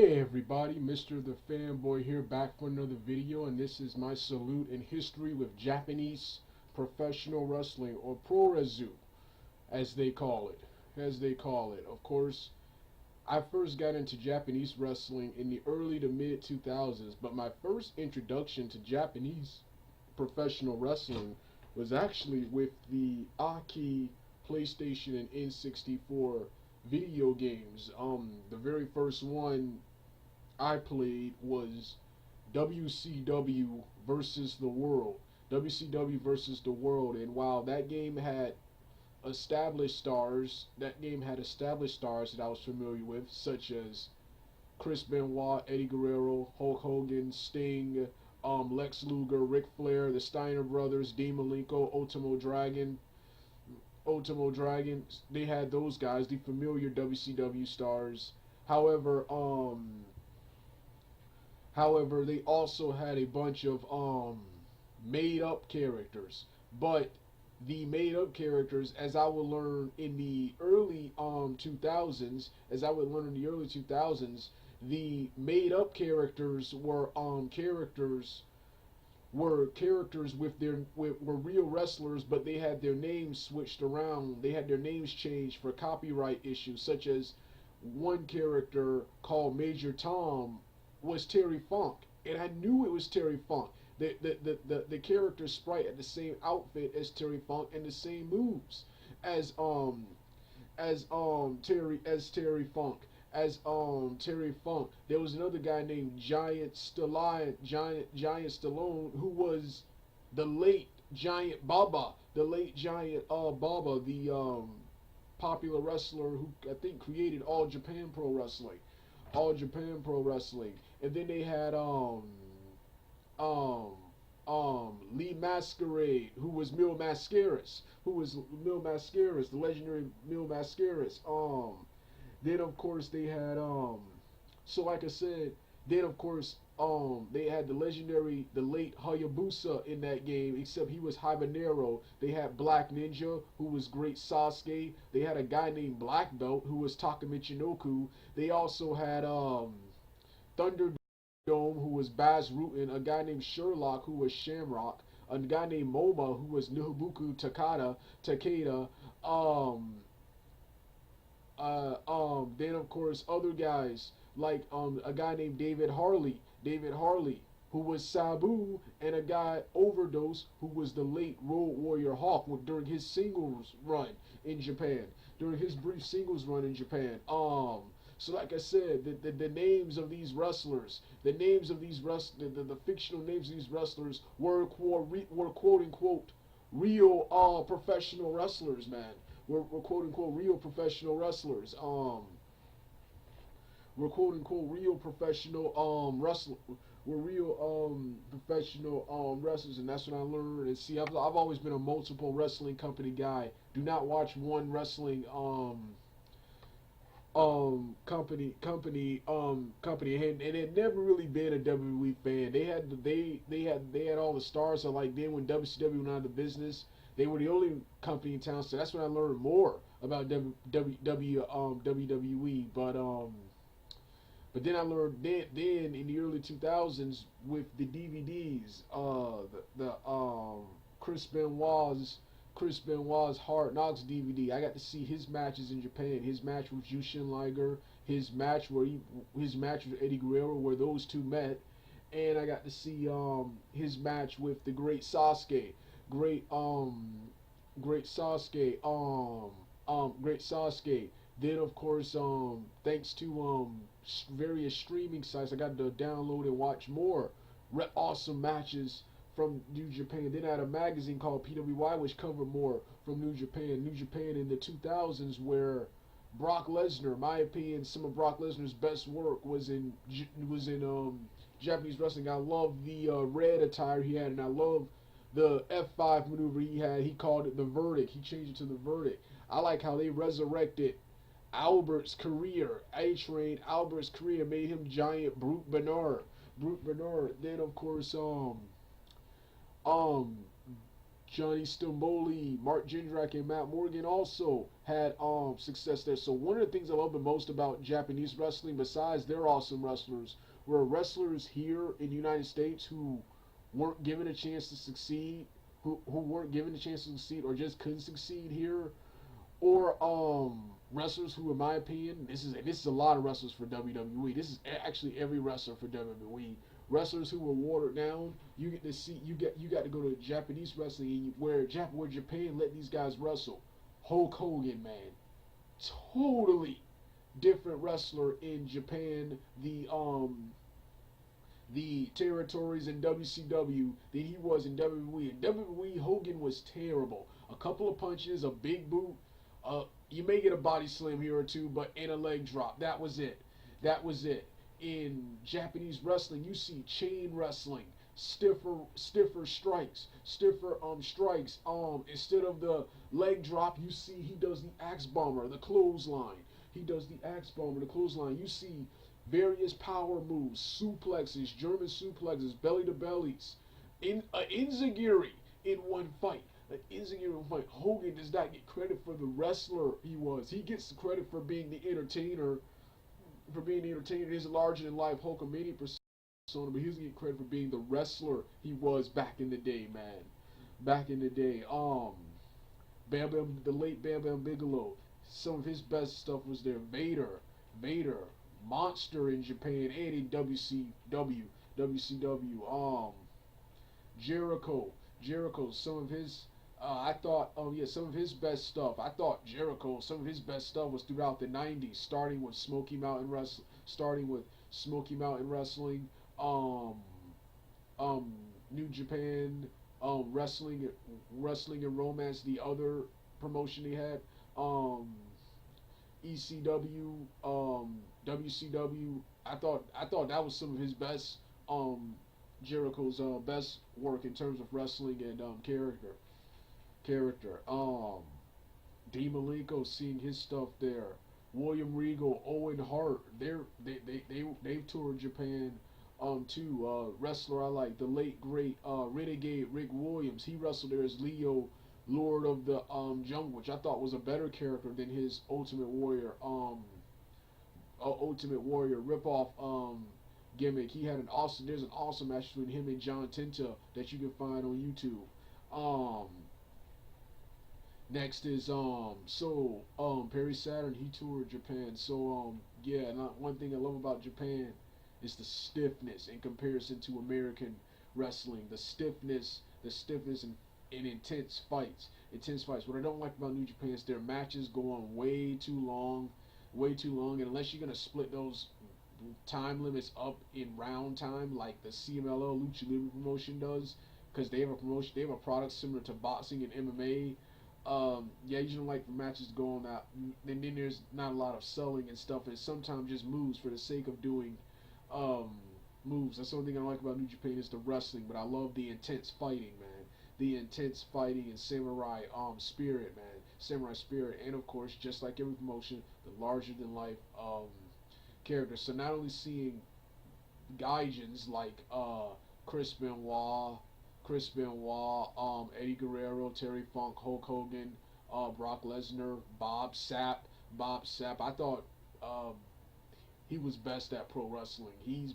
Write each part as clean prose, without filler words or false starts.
Hey everybody, Mr. The Fanboy here, back for another video, and this is my salute in history with Japanese professional wrestling, or pro-rezu, as they call it. Of course, I first got into Japanese wrestling in the early to mid 2000s, but my first introduction to Japanese professional wrestling was actually with the Aki PlayStation and N64 video games. The very first one I played was WCW versus the World. WCW versus the World, and while that game had established stars that I was familiar with, such as Chris Benoit, Eddie Guerrero, Hulk Hogan, Sting, Lex Luger, Ric Flair, the Steiner Brothers, Dean Malenko, Ultimo Dragon. They had those guys, the familiar WCW stars. However, they also had a bunch of made up characters. But the made up characters, as I would learn in the early 2000s, the made up characters were characters with were real wrestlers, but they had their names switched around. They had their names changed for copyright issues, such as one character called Major Tom was Terry Funk, and I knew it was Terry Funk. The character sprite had the same outfit as Terry Funk and the same moves as Terry Funk. Terry Funk. There was another guy named Giant Stallone, who was the late Giant Baba, the popular wrestler who I think created All Japan Pro Wrestling. And then they had um Lee Masquerade, who was the legendary Mil Mascaras. Then of course they had so like I said, then of course they had the late Hayabusa in that game, except he was Habanero. They had Black Ninja, who was Great Sasuke. They had a guy named Black Belt, who was Taka Michinoku. They also had Thunderdome, who was Baz Rutten, a guy named Sherlock, who was Shamrock, a guy named Momo, who was Nobuku Takeda. Then of course other guys like a guy named David Harley, who was Sabu, and a guy Overdose, who was the late Road Warrior Hawk during his singles run in Japan. During his brief singles run in Japan. So like I said, the names of these wrestlers, the fictional names of these wrestlers were quote unquote real professional wrestlers, man. We're quote unquote real professional wrestlers. We're quote unquote real professional we're real professional wrestlers, and that's what I learned. And see, I've always been a multiple wrestling company guy. Do not watch one wrestling company, and it never really been a WWE fan. They had all the stars. So like then when WCW went out of the business, they were the only company in town. So that's when I learned more about WWE. But then I learned then in the early 2000s with the DVDs, the Chris Benoit's Hard Knocks DVD. I got to see his matches in Japan. His match with Jushin Liger, his match with Eddie Guerrero, where those two met, and I got to see his match with the Great Sasuke, Great Great Sasuke, Great Sasuke. Then of course thanks to various streaming sites, I got to download and watch more awesome matches from New Japan. Then I had a magazine called PWI, which covered more from New Japan. New Japan in the 2000s, where Brock Lesnar, my opinion, some of Brock Lesnar's best work was in Japanese wrestling. I love the red attire he had, and I love the F5 maneuver he had. He called it the Verdict. He changed it to the Verdict. I like how they resurrected Albert's career. A-Train Albert's career, made him Giant Brute Bernard. Then of course um Johnny Stromboli, Mark Jindrak, and Matt Morgan also had success there. So one of the things I love the most about Japanese wrestling, besides their awesome wrestlers, were wrestlers here in the United States who weren't given a chance to succeed, who weren't given a chance to succeed or just couldn't succeed here, or wrestlers who, in my opinion, this is a lot of wrestlers for WWE. This is actually every wrestler for WWE. Wrestlers who were watered down. You get to see you got to go to Japanese wrestling where Japan let these guys wrestle. Hulk Hogan, man, totally different wrestler in Japan. The territories in WCW than he was in WWE. In WWE, Hogan was terrible. A couple of punches, a big boot. You may get a body slam here or two, but in a leg drop. That was it. That was it. In Japanese wrestling, you see chain wrestling, stiffer strikes, stiffer strikes. Instead of the leg drop, you see he does the axe bomber, the clothesline. He does the axe bomber, the clothesline. You see various power moves, suplexes, German suplexes, belly to bellies, in Inzagiri in one fight. Hogan does not get credit for the wrestler he was. He gets the credit for being the entertainer. For being the entertainer, he's a larger than life Hulkamania persona, but he doesn't get credit for being the wrestler he was back in the day, man. Back in the day, the late Bam Bam Bigelow. Some of his best stuff was there. Vader, monster in Japan and in WCW. Jericho. Some of his some of his best stuff. I thought Jericho, some of his best stuff was throughout the '90s, starting with Smoky Mountain Wrestling, New Japan, wrestling and romance, the other promotion he had, ECW, WCW. I thought that was some of his best, Jericho's best work in terms of wrestling and character. Dean Malenko, seeing his stuff there. William Regal, Owen Hart. They've toured Japan too. Wrestler I like, the late great Renegade Rick Williams. He wrestled there as Leo, Lord of the Jungle, which I thought was a better character than his Ultimate Warrior ripoff gimmick. There's an awesome match between him and John Tenta that you can find on YouTube. Next is Perry Saturn. He toured Japan. So yeah, and one thing I love about Japan is the stiffness in comparison to American wrestling. The stiffness and intense fights. What I don't like about New Japan is their matches go on way too long, and unless you're gonna split those time limits up in round time like the CMLL Lucha Libre promotion does, because they have a product similar to boxing and MMA. Yeah, you don't like the matches to go on that. And then there's not a lot of selling and stuff, and sometimes just moves for the sake of doing moves. That's the only thing I like about New Japan is the wrestling, but I love the intense fighting, man. The intense fighting and samurai spirit, man. Samurai spirit, and of course, just like every promotion, the larger than life characters. So not only seeing gaijins like Chris Benoit, Eddie Guerrero, Terry Funk, Hulk Hogan, Brock Lesnar, Bob Sapp. I thought he was best at pro wrestling. He's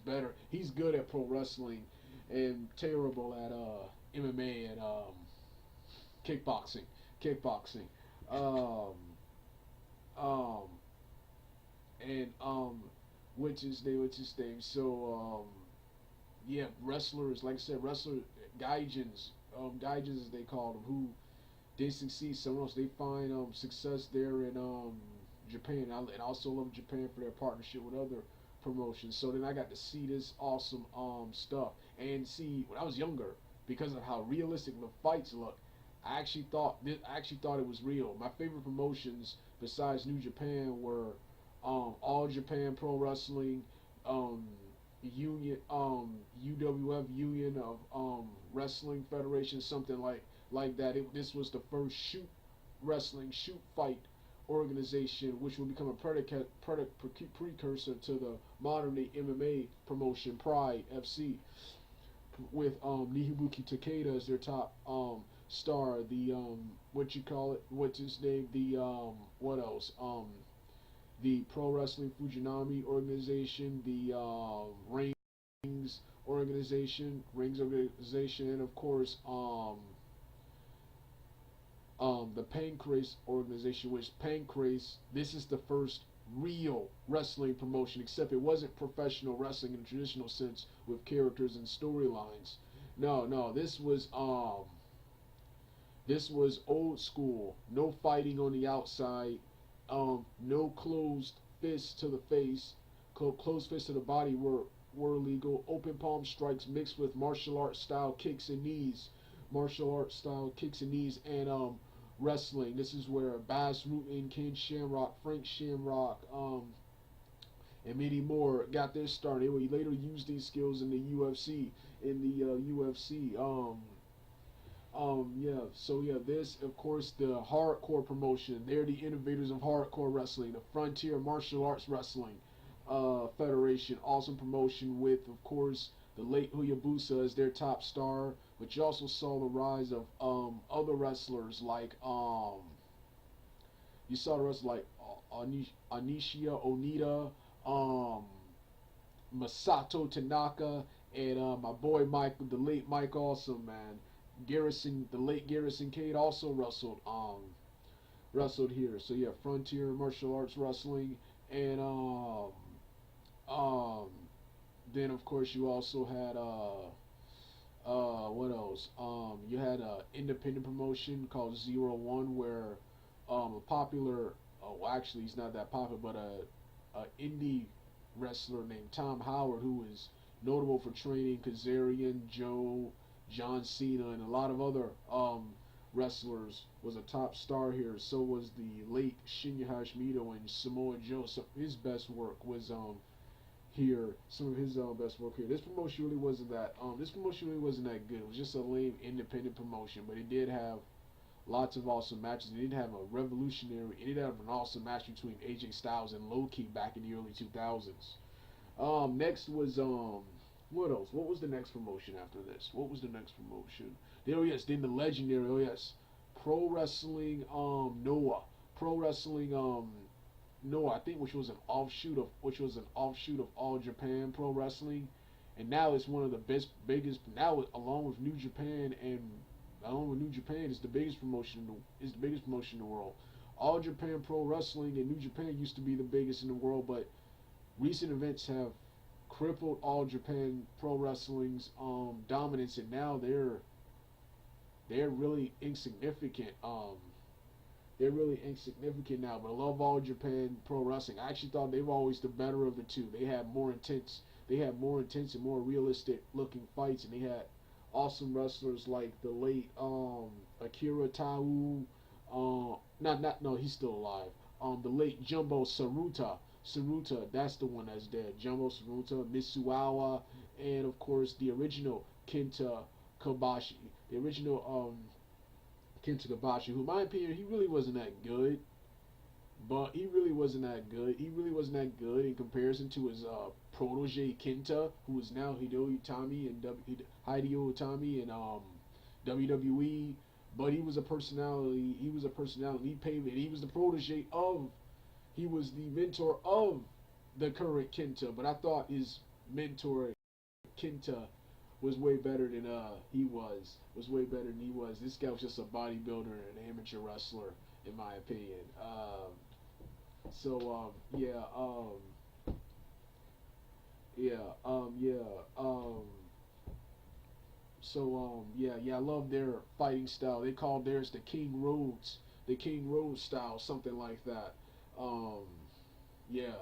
good at pro wrestling, and terrible at MMA and kickboxing. Um, and what's his name? So yeah, wrestlers, like I said, gaijins, as they call them, who did succeed somewhere else. They find success there in Japan. And I also love Japan for their partnership with other promotions. So then I got to see this awesome stuff, and see when I was younger, because of how realistic the fights look. I actually thought it was real. My favorite promotions besides New Japan were All Japan Pro Wrestling, Union, UWF, Union of Wrestling Federation, something like that. This was the first shoot fight organization, which will become a precursor to the modern day MMA promotion, Pride FC, with Nihibuki Takeda as their top star. The what you call it? What's his name? The what else? The Pro Wrestling Fujinami organization, the Rings organization, and of course the Pancrase organization, which Pancrase, this is the first real wrestling promotion, except it wasn't professional wrestling in the traditional sense with characters and storylines. No, no, this was old school. No fighting on the outside. No closed fists to the face. Closed fists to the body were illegal. Open palm strikes mixed with martial arts style kicks and knees. Martial arts style kicks and knees and wrestling. This is where Bas Rutten, Ken Shamrock, Frank Shamrock, and many more got their start. They would later use these skills in the UFC. Yeah. So yeah, this of course the hardcore promotion. They're the innovators of hardcore wrestling, the Frontier Martial Arts Wrestling Federation. Awesome promotion with, of course, the late Hayabusa as their top star. But you also saw the rise of other wrestlers like you saw the wrestlers like Anisha Onita, um, Masato Tanaka, and my boy Mike, the late Mike Awesome, man. Garrison, the late Garrison Cade also wrestled here. So yeah, Frontier Martial Arts Wrestling, and um then of course you also had what else? You had a independent promotion called Zero One, where a popular, well, actually he's not that popular, but a indie wrestler named Tom Howard, who is notable for training Kazarian, Joe, John Cena, and a lot of other wrestlers, was a top star here. So was the late Shinya Hashimoto and Samoa Joe. So his best work was here. Some of his best work here. This promotion really wasn't that. This promotion really wasn't that good. It was just a lame independent promotion, but it did have lots of awesome matches. It did have a revolutionary. It did have an awesome match between AJ Styles and Low Ki back in the early 2000s. Next was what else? What was the next promotion after this? What was the next promotion? Oh yes, then the legendary. Oh yes, Pro Wrestling Noah. Pro Wrestling Noah, I think, which was an offshoot of All Japan Pro Wrestling, and now it's one of the biggest. Now, along with New Japan is the biggest promotion. Is the biggest promotion in the world. All Japan Pro Wrestling and New Japan used to be the biggest in the world, but recent events have crippled All Japan Pro Wrestling's dominance, and now they're really insignificant. They're really insignificant now. But I love All Japan Pro Wrestling. I actually thought they were always the better of the two. They had more intense. They had more intense and more realistic looking fights, and they had awesome wrestlers like the late Akira Tau. No, he's still alive. The late Jumbo Saruta. That's the one that's dead. Jumbo Saruta, Mitsuawa, and of course the original Kenta Kobashi. The original Kenta Kobashi, who in my opinion, he really wasn't that good. But he really wasn't that good. He really wasn't that good in comparison to his protege Kenta, who is now Hideo Itami and WWE. But he was a personality. He was a personality. He paved it. He was the protege of. He was the mentor of the current Kenta. But I thought his mentor Kenta was way better than he was. Was way better than he was. This guy was just a bodybuilder and an amateur wrestler, in my opinion. So yeah, I love their fighting style. They called theirs the King Rhodes style, something like that. Um, yeah.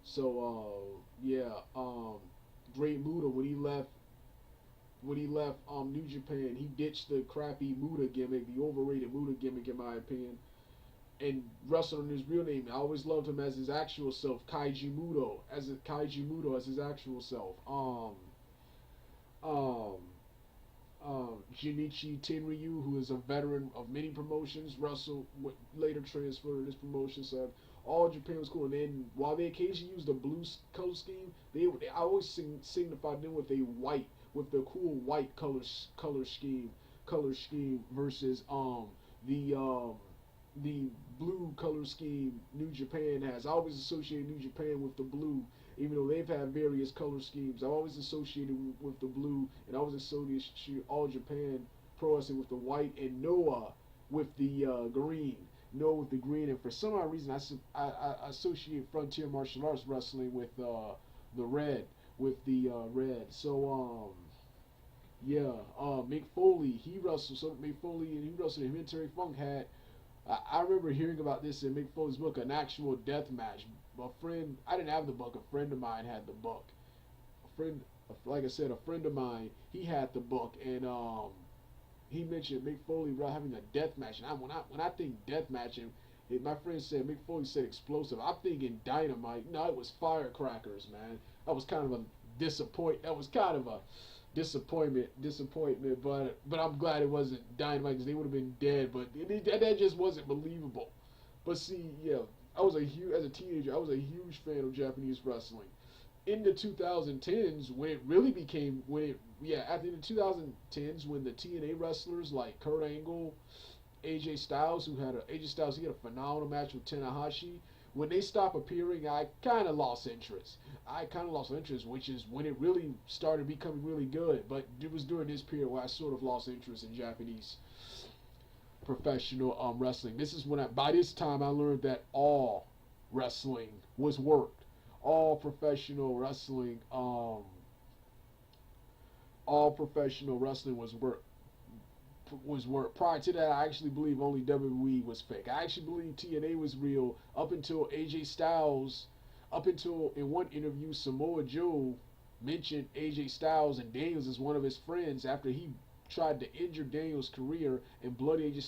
So Great Muta, when he left New Japan, he ditched the crappy Muta gimmick, the overrated Muta gimmick, in my opinion, and wrestled under his real name. I always loved him as his actual self, Kaiji Muto, as his actual self. Um, Junichi Tenryu, who is a veteran of many promotions, later transferred to this promotion. So all Japan was cool. And then while they occasionally used the blue color scheme, I always signified them with the cool white color scheme. color scheme versus the the blue color scheme New Japan has. I always associate New Japan with the blue, even though they've had various color schemes. I always associated with the blue, and I always associated All Japan Pro Wrestling with the white, and Noah with the green. Noah with the green, and for some odd reason, I associate Frontier Martial Arts Wrestling with the red, with the red. So yeah, Mick Foley, he wrestled. So Mick Foley and he wrestled. Him and Terry Funk had. I remember hearing about this in Mick Foley's book, an actual death match. A friend, I didn't have the book. A friend of mine had the book. A friend, like I said, a friend of mine, he had the book, and he mentioned Mick Foley having a death match. And when I think death match, and my friend said Mick Foley said explosive, I'm thinking dynamite. No, it was firecrackers, man. That was kind of a disappointment. But I'm glad it wasn't dynamite because they would have been dead. But that just wasn't believable. But see, yeah, as a teenager, I was a huge fan of Japanese wrestling. In the 2010s, when it really became at the end of 2010s, when the TNA wrestlers like Kurt Angle, AJ Styles, he had a phenomenal match with Tanahashi. When they stopped appearing, I kind of lost interest. Which is when it really started becoming really good. But it was during this period where I sort of lost interest in Japanese professional wrestling. This is by this time I learned that all wrestling was worked. All professional wrestling was work. Prior to that, I actually believe only WWE was fake. I actually believe TNA was real up until AJ Styles, up until in one interview Samoa Joe mentioned AJ Styles and Daniels as one of his friends after he tried to injure Daniels' career and bloody AJ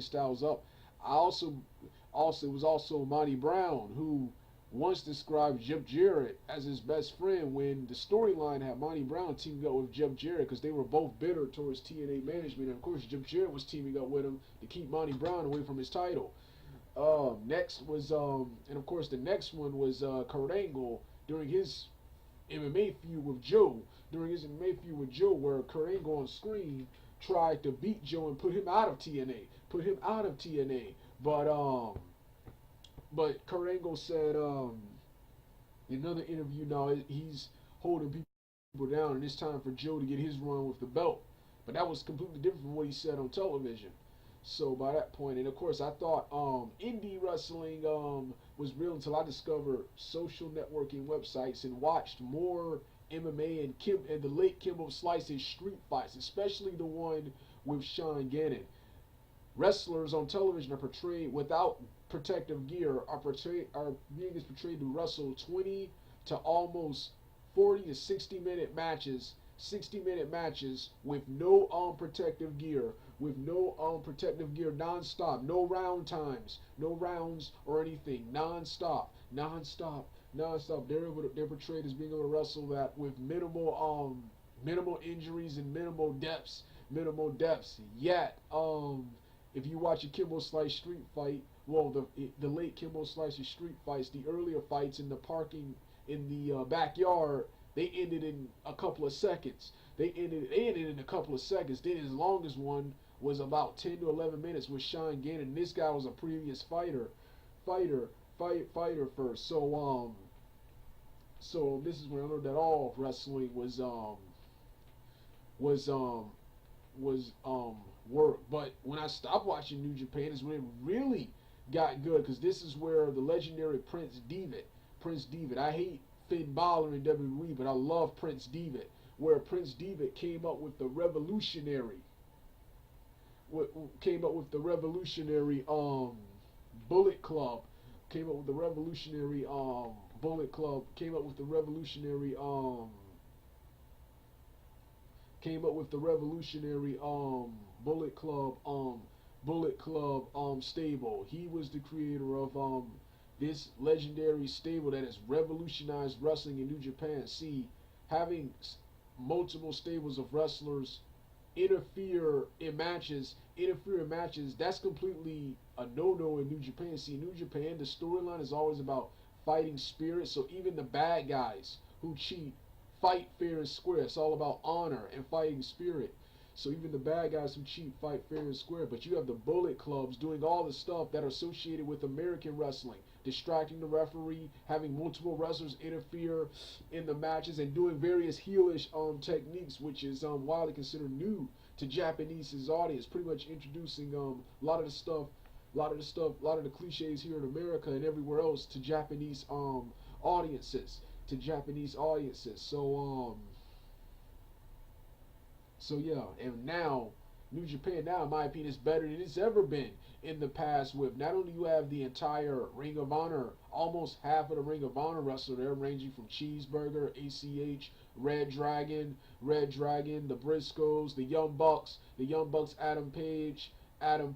Styles up. It was also Monty Brown who once described Jeff Jarrett as his best friend when the storyline had Monty Brown teaming up with Jeff Jarrett because they were both bitter towards TNA management. And of course, Jeff Jarrett was teaming up with him to keep Monty Brown away from his title. Next was, and of course, the next one was Kurt Angle during his MMA feud with Joe. Where Kurt Angle on screen tried to beat Joe and put him out of TNA. But Kurt Angle said in another interview now he's holding people down and it's time for Joe to get his run with the belt. But that was completely different from what he said on television. So by that point, and of course I thought indie wrestling was real until I discovered social networking websites and watched more MMA and the late Kimbo Slice's street fights, especially the one with Sean Gannon. Wrestlers on television are portrayed without protective gear are being portrayed to wrestle 20 to almost 40 to 60-minute matches with no protective gear non-stop, no round times, no rounds or anything, non-stop. They're portrayed as being able to wrestle that with minimal injuries and minimal depths. Yet if you watch a Kimbo Slice street fight, well, the late Kimbo Slice's street fights, the earlier fights in the parking in the backyard, they ended in a couple of seconds. Then his longest one was about 10 to 11 minutes with Sean Gannon. This guy was a previous fighter first. So this is when I learned that all wrestling was work. But when I stopped watching New Japan is when it really got good, because this is where the legendary Prince Devitt. I hate Finn Balor in WWE, but I love Prince Devitt. Where Prince Devitt came up with the revolutionary Bullet Club. Came up with the revolutionary Bullet Club. Stable. He was the creator of this legendary stable that has revolutionized wrestling in New Japan. See, having multiple stables of wrestlers interfere in matches, that's completely a no-no in New Japan. See, in New Japan, the storyline is always about fighting spirit, so even the bad guys who cheat fight fair and square. It's all about honor and fighting spirit. So even the bad guys who cheat fight fair and square. But you have the Bullet Clubs doing all the stuff that are associated with American wrestling, distracting the referee, having multiple wrestlers interfere in the matches, and doing various heelish techniques, which is widely considered new to Japanese's audience. Pretty much introducing a lot of the stuff, a lot of the cliches here in America and everywhere else to Japanese audiences, So yeah, and now New Japan now, in my opinion, is better than it's ever been in the past. With not only you have the entire Ring of Honor, almost half of the Ring of Honor wrestler there, ranging from Cheeseburger, ACH, Red Dragon, the Briscoes, the Young Bucks, Adam Page, Adam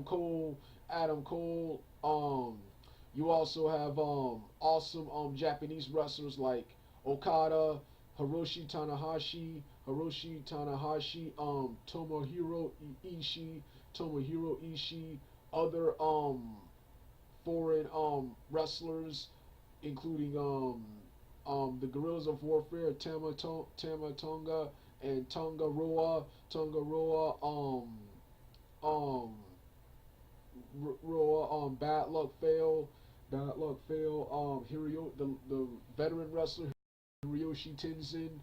Cole. You also have awesome Japanese wrestlers like Okada, Hiroshi Tanahashi, Tomohiro Ishii, other foreign wrestlers, including the Guerrillas of Warfare, Tama Tonga and Tonga Roa, Bad Luck Fail, the veteran wrestler Hiroshi Tenzin,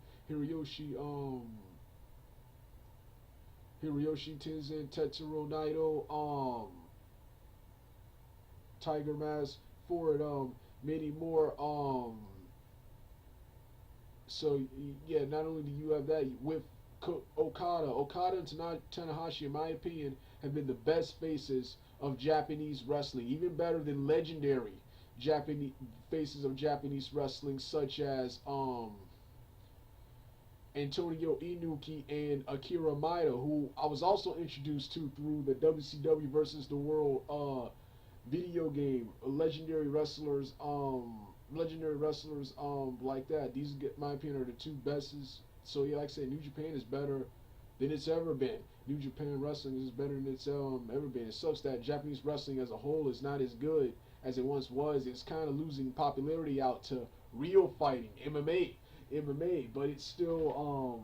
Tetsuo Naito, Tiger Mask, Ford, many more. So yeah, not only do you have that with Okada and Tanahashi, in my opinion, have been the best faces of Japanese wrestling, even better than legendary Japanese faces of Japanese wrestling, such as Antonio Inoki and Akira Maeda, who I was also introduced to through the WCW versus the World video game. Legendary wrestlers like that. These, in my opinion, are the two bestest. So yeah, like I said, New Japan is better than it's ever been. New Japan wrestling is better than it's ever been. It sucks that Japanese wrestling as a whole is not as good as it once was. It's kind of losing popularity out to real fighting, MMA, but it's still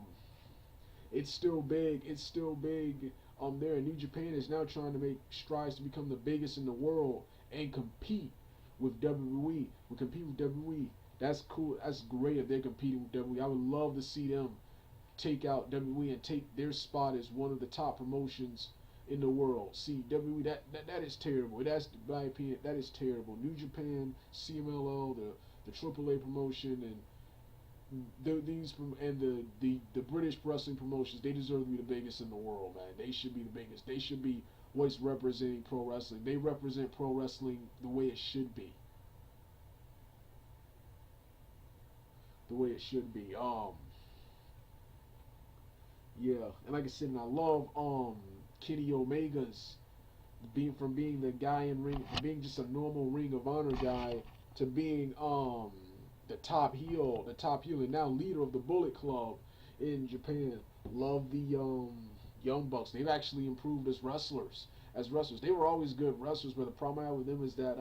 big. There. And New Japan is now trying to make strides to become the biggest in the world and compete with WWE. That's cool. That's great if they're competing with WWE. I would love to see them take out WWE and take their spot as one of the top promotions in the world. See, WWE, that is terrible. That's, in my opinion, that is terrible. New Japan, CMLL, the AAA promotion, and the British wrestling promotions, they deserve to be the biggest in the world, man. They should be the biggest. They should be what's representing pro wrestling. They represent pro wrestling the way it should be. Yeah, and like I said, and I love Kenny Omega's being the guy in ring, being just a normal Ring of Honor guy, to being the top heel, and now leader of the Bullet Club in Japan. Love the Young Bucks. They've actually improved as wrestlers. They were always good wrestlers, but the problem I have with them is that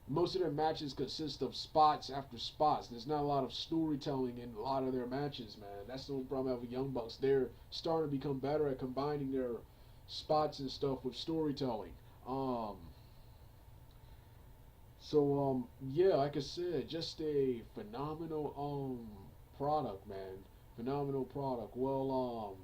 most of their matches consist of spots after spots. There's not a lot of storytelling in a lot of their matches, man. That's the only problem I have with Young Bucks. They're starting to become better at combining their spots and stuff with storytelling. Yeah, like I said, just a phenomenal product, man. Phenomenal product. Well,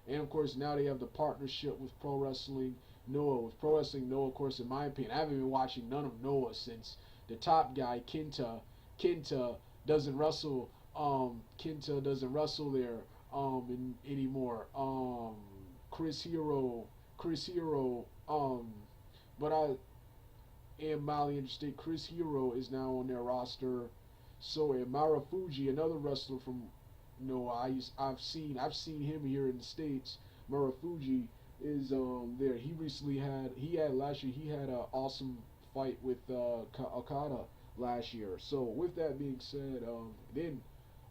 and of course now they have the partnership with Pro Wrestling Noah. With Pro Wrestling Noah, of course, in my opinion, I haven't been watching none of Noah since the top guy, Kenta doesn't wrestle. Kenta doesn't wrestle there anymore. Chris Hero. But I am mildly interested. Chris Hero is now on their roster. So and Marufuji, another wrestler from Noah, I've seen him here in the States. Marufuji is there. He had last year. He had an awesome fight with Okada last year. So with that being said, then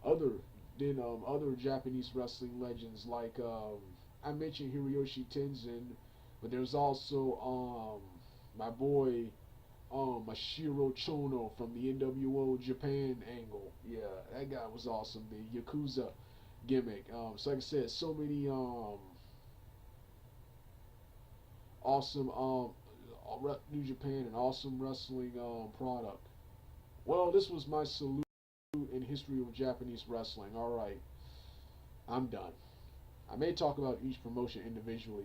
other Japanese wrestling legends like I mentioned Hiroshi Tenzin, but there's also my boy Mashiro Chono from the NWO Japan angle. Yeah, that guy was awesome. The gimmick. So like I said, so many awesome New Japan and awesome wrestling product. Well, this was my salute in history of Japanese wrestling. All right, I'm done. I may talk about each promotion individually.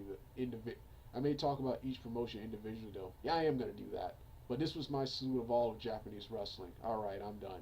I may talk about each promotion individually, though. Yeah, I am gonna do that. But this was my salute of all of Japanese wrestling. All right, I'm done.